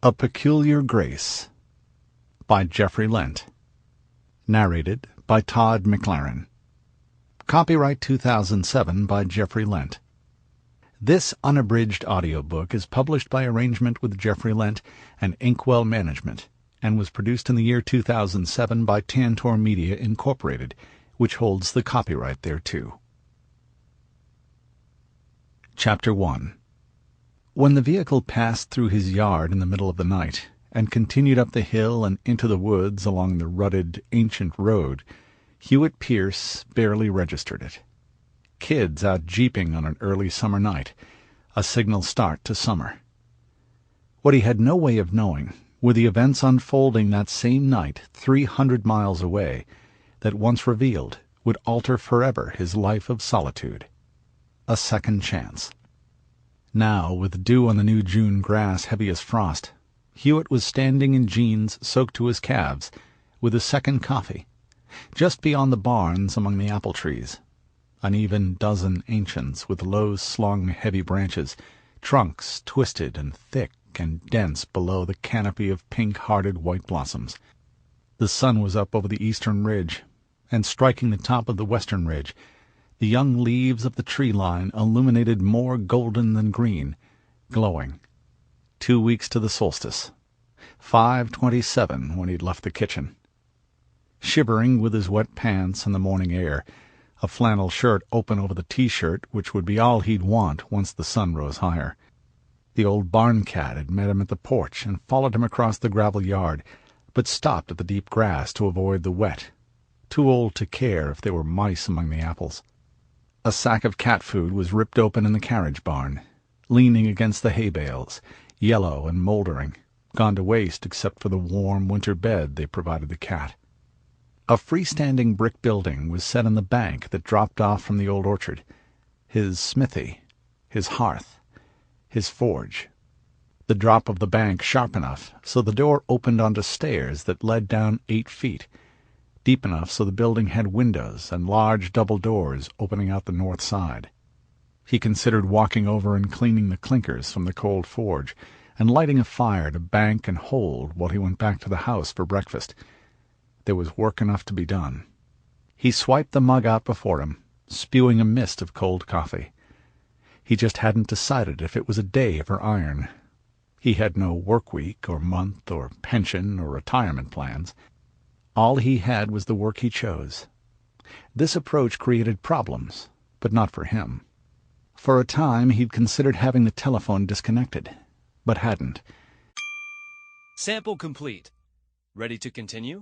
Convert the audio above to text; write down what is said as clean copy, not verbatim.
A Peculiar Grace by Geoffrey Lent. Narrated by Todd McLaren. Copyright 2007 by Geoffrey Lent. This unabridged audiobook is published by arrangement with Geoffrey Lent and Inkwell Management, and was produced in the year 2007 by Tantor Media Incorporated, which holds the copyright thereto. Chapter 1. When the vehicle passed through his yard in the middle of the night, and continued up the hill and into the woods along the rutted, ancient road, Hewitt Pearce barely registered it. Kids out jeeping on an early summer night, a signal start to summer. What he had no way of knowing were the events unfolding that same night 300 miles away that, once revealed, would alter forever his life of solitude. A second chance. Now, with dew on the new June grass heavy as frost, Hewitt was standing in jeans soaked to his calves, with a second coffee, just beyond the barns among the apple trees. An even dozen ancients with low-slung heavy branches, trunks twisted and thick and dense below the canopy of pink-hearted white blossoms. The sun was up over the eastern ridge, and striking the top of the western ridge, the young leaves of the tree line illuminated more golden than green, glowing. 2 weeks to the solstice. 5:27 when he'd left the kitchen. Shivering with his wet pants in the morning air, a flannel shirt open over the T-shirt which would be all he'd want once the sun rose higher. The old barn cat had met him at the porch and followed him across the gravel yard, but stopped at the deep grass to avoid the wet, too old to care if there were mice among the apples. A sack of cat food was ripped open in the carriage barn, leaning against the hay bales, yellow and mouldering, gone to waste except for the warm winter bed they provided the cat. A freestanding brick building was set in the bank that dropped off from the old orchard, his smithy, his hearth, his forge. The drop of the bank sharp enough so the door opened onto stairs that led down 8 feet, deep enough so the building had windows and large double doors opening out the north side. He considered walking over and cleaning the clinkers from the cold forge, and lighting a fire to bank and hold while he went back to the house for breakfast. There was work enough to be done. He swiped the mug out before him, spewing a mist of cold coffee. He just hadn't decided if it was a day for iron. He had no work week or month or pension or retirement plans. All he had was the work he chose. This approach created problems, but not for him. For a time he'd considered having the telephone disconnected, but hadn't. Sample complete. Ready to continue?